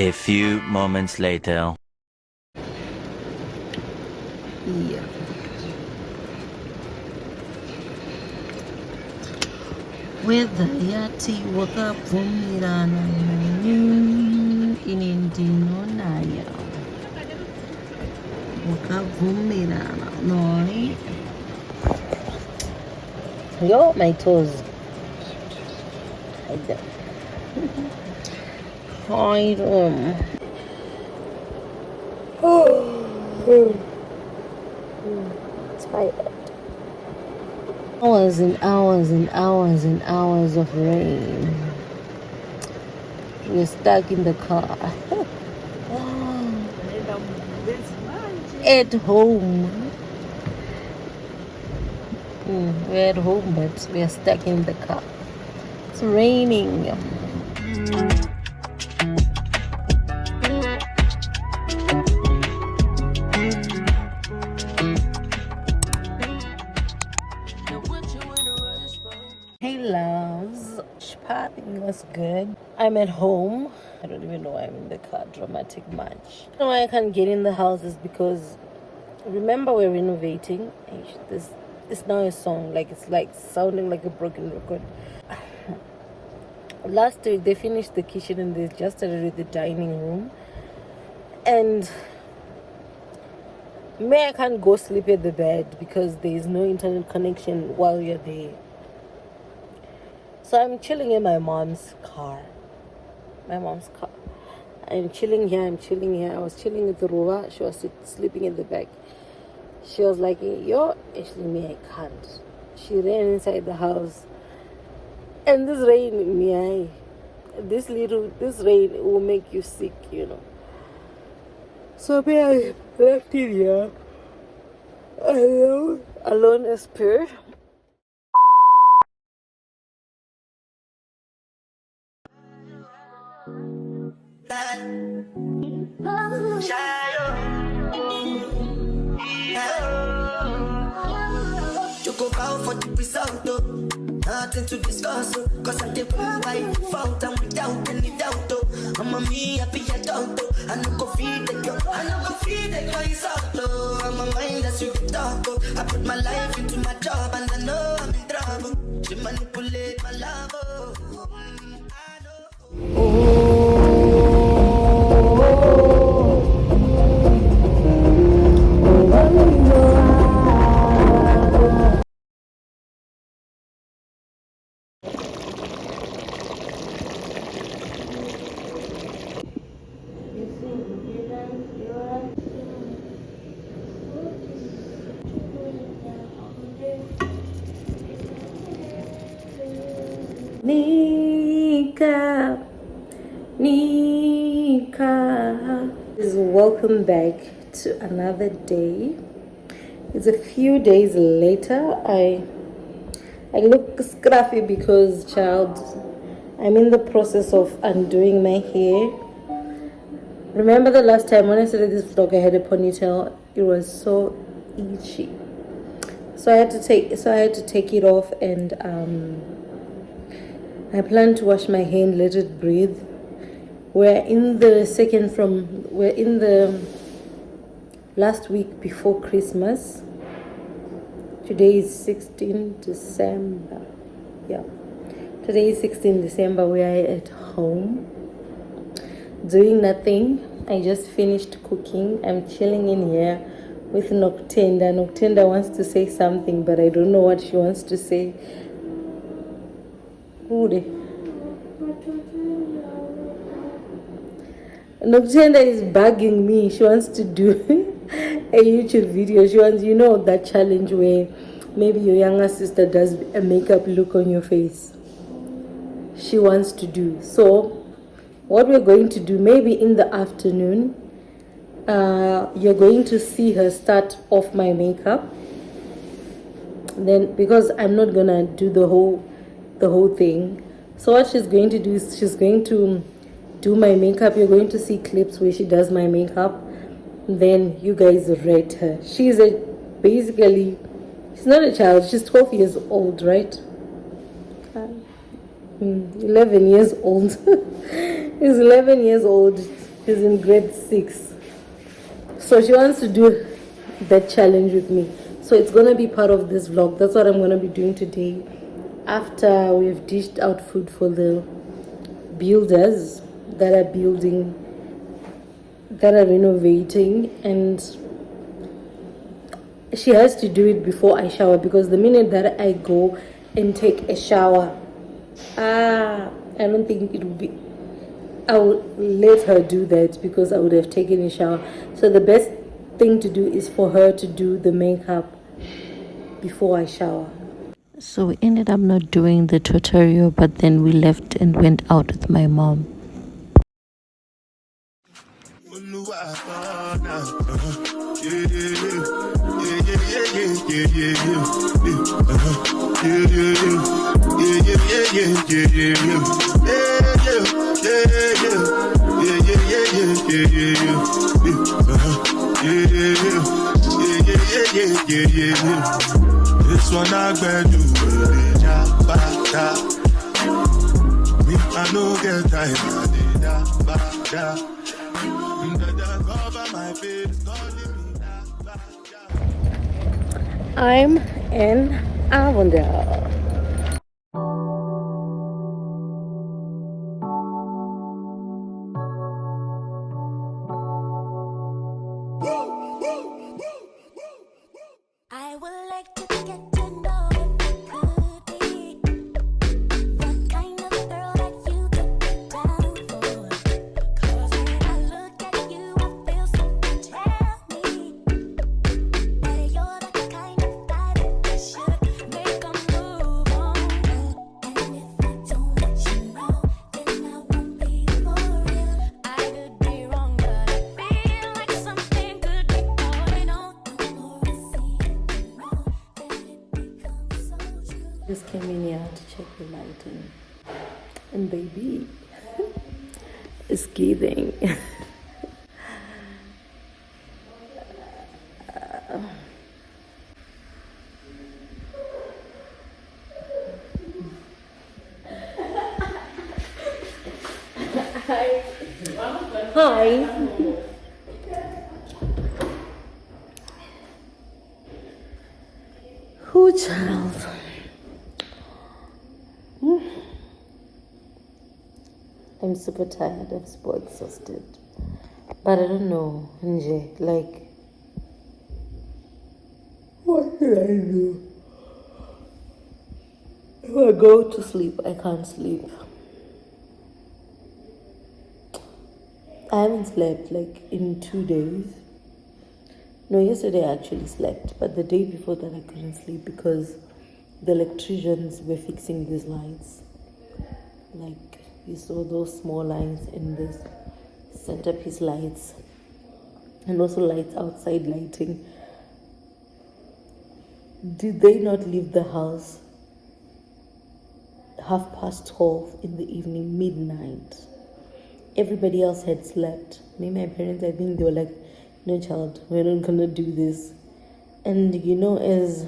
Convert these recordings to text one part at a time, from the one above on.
A few moments later. Yeah. Whether yati wakavumirana nanyu inindino nayo wakavumirana noi. Yo, my toes. Hide them. Hide them. Tired. Hours and hours and hours and hours of rain. We're stuck in the car. At home. We're at home, but we're stuck in the car. It's raining. Hey loves, shopping was good. I'm at home. I don't even know why I'm in the car. Dramatic much. You know why I can't get in the house is because remember we're renovating. It's now a song, like it's like sounding like a broken record. Last week they finished the kitchen and they just started with the dining room. And I can't go sleep at the bed because there is no internet connection while you're there. So I'm chilling in my mom's car. I'm chilling here. I was chilling with Ruwa. She was sleeping in the back. She was like, yo, actually me, I can't. She ran inside the house. And this rain, this rain will make you sick, you know. So I left it here. Alone as per. You go bow for the result, though. Nothing to discuss, cause I did by default and without any doubt, though. I'm a me happy adult, though. I no go feed the girl, is out, though. I'm a mind that's you talk, though. I put my life into my job and I know I'm in trouble. She manipulate my love, oh. I know. Nika. Welcome back to another day. It's a few days later. I look scruffy because, child, I'm in the process of undoing my hair. Remember the last time when I started this vlog, I had a ponytail. It was so itchy. So I had to take it off, and I plan to wash my hair and let it breathe. We're in the last week before Christmas. Today is 16 December. Yeah. Today is 16 December. We are at home doing nothing. I just finished cooking. I'm chilling in here with Noctenda. Noctenda wants to say something, but I don't know what she wants to say. Noctenda is bugging me. She wants to do a YouTube video. She wants, that challenge where maybe your younger sister does a makeup look on your face. She wants to do. So what we're going to do, maybe in the afternoon, you're going to see her start off my makeup. Then, because I'm not gonna do the whole thing, so what she's going to do is she's going to do my makeup. You're going to see clips where she does my makeup. Then you guys rate her. She's not a child. She's 12 years old, right? 11 years old. She's 11 years old. She's in grade 6. So she wants to do that challenge with me. So it's gonna be part of this vlog. That's what I'm gonna be doing today. After we've dished out food for the builders that are building, that are renovating, and she has to do it before I shower, because the minute that I go and take a shower, I don't think it would be, I would let her do that because I would have taken a shower. So the best thing to do is for her to do the makeup before I shower. So we ended up not doing the tutorial, but then we left and went out with my mom. This one I can do me, I no get time. I'm in Avondale. I would like to get to know if you could be the kind of girl that you took it down for. 'Cause when I look at you, I feel something tell me that you're the kind of guy that should make a move on. And if I don't let you know, then I won't be for real. I could be wrong, but I feel like something could be going on. The more I see it, the more that it becomes so true. Just came in here to check the lighting, and baby, it's giving. Hi. Who child? I'm super tired. I'm super exhausted. But I don't know, Nje, like, what should I do? If I go to sleep, I can't sleep. I haven't slept like in 2 days. No, yesterday I actually slept, but the day before that I couldn't sleep because the electricians were fixing these lights. Like, you saw those small lines in this centerpiece lights, and also lights outside lighting. Did they not leave the house 12:30 in the evening, midnight? Everybody else had slept. Me, my parents, I think they were like, no child, we're not gonna do this. And you know, as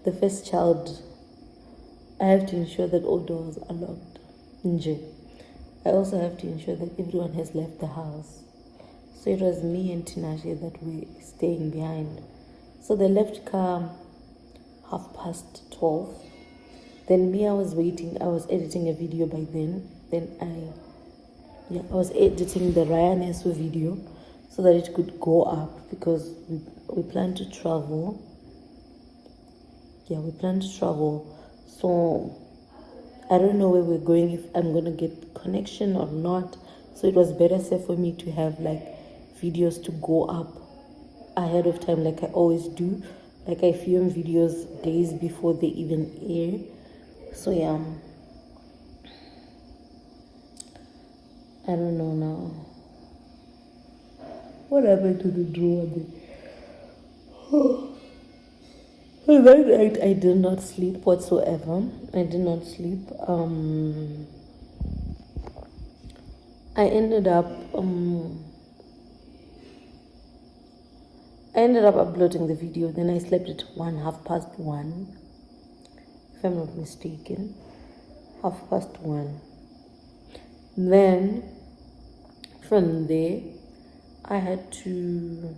the first child, I have to ensure that all doors are locked. Nje. I also have to ensure that everyone has left the house. So it was me and Tinashe that were staying behind. So they left car 12:30. Then me, I was waiting. I was editing a video by then. Then I was editing the Ryan Esu video so that it could go up because we plan to travel. Yeah, we plan to travel. So I don't know where we're going, if I'm gonna get connection or not. So it was better safe for me to have like videos to go up ahead of time, like I always do. Like I film videos days before they even air. So yeah, I don't know now. What happened to the drawer? That night I did not sleep whatsoever. I did not sleep. I ended up uploading the video. Then I slept at 1:30, if I'm not mistaken. 1:30. Then From there, I had to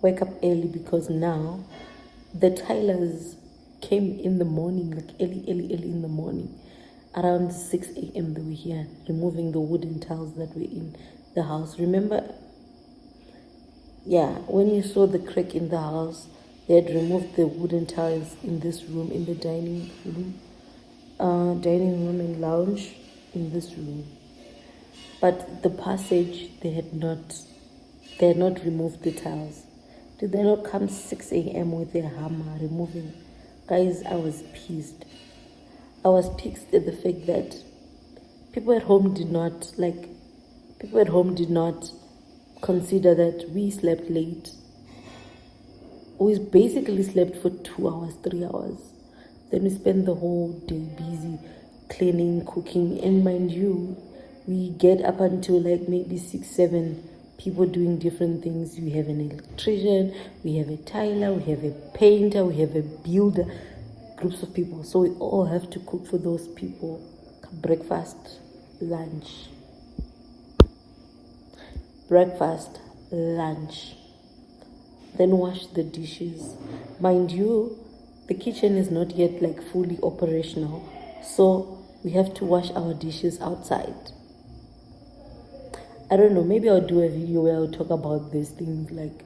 wake up early because now the tilers came in the morning, like early in the morning. Around 6 a.m. they were here removing the wooden tiles that were in the house. Remember, yeah, when you saw the crack in the house, they had removed the wooden tiles in this room, in the dining room and lounge in this room. But the passage, they had not removed the tiles. Did they not come 6 a.m. with their hammer removing? Guys, I was pissed. I was pissed at the fact that people at home did not consider that we slept late. We basically slept for 2 hours, 3 hours. Then we spent the whole day busy cleaning, cooking, and mind you, we get up until like maybe 6, 7 people doing different things. We have an electrician, we have a tiler, we have a painter, we have a builder, groups of people. So we all have to cook for those people. Breakfast, lunch, then wash the dishes. Mind you, the kitchen is not yet like fully operational, so we have to wash our dishes outside. I don't know, maybe I'll do a video where I'll talk about these things. Like,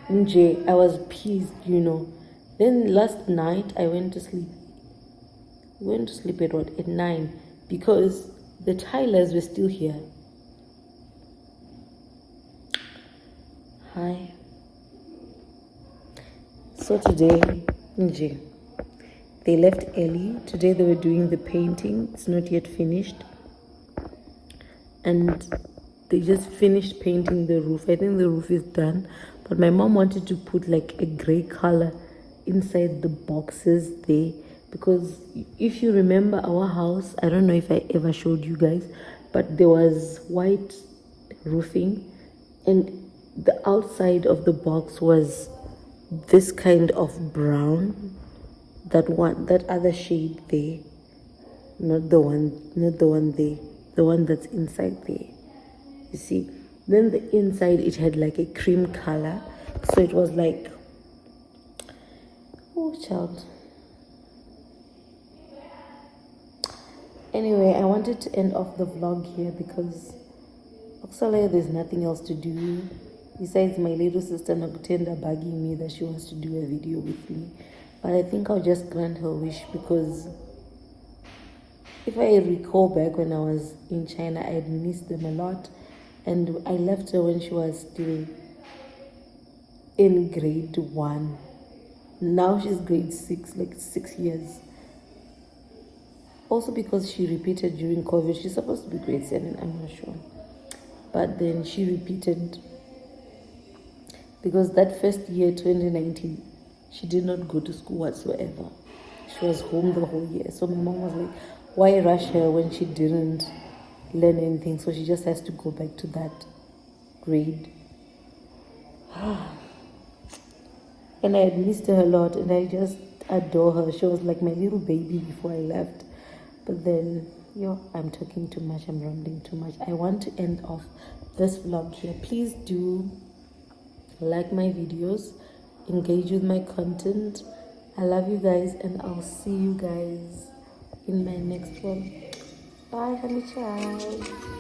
I was pissed, Then last night I went to sleep. We went to sleep at what? At 9, because the tilers were still here. Hi. So today, they left early. Today they were doing the painting. It's not yet finished. And they just finished painting the roof. I think the roof is done. But my mom wanted to put like a gray color inside the boxes there. Because if you remember our house, I don't know if I ever showed you guys, but there was white roofing. And the outside of the box was this kind of brown, that other shade there, not the one there, the one that's inside there, you see. Then the inside, it had like a cream color, so it was like, oh child. Anyway, I wanted to end off the vlog here because there's nothing else to do. Besides my little sister Nakutenda bugging me that she wants to do a video with me. But I think I'll just grant her wish, because if I recall back when I was in China, I had missed them a lot. And I left her when she was still in grade 1. Now she's grade 6, like 6 years. Also because she repeated during COVID. She's supposed to be grade 7, I'm not sure. But then she repeated because that first year, 2019, she did not go to school whatsoever. She was home the whole year. So my mom was like, why rush her when she didn't learn anything? So she just has to go back to that grade. And I had missed her a lot, and I just adore her. She was like my little baby before I left. But then, I'm talking too much, I'm rambling too much. I want to end off this vlog here. Please do like my videos, engage with my content. I love you guys, and I'll see you guys in my next one. Bye, honey child.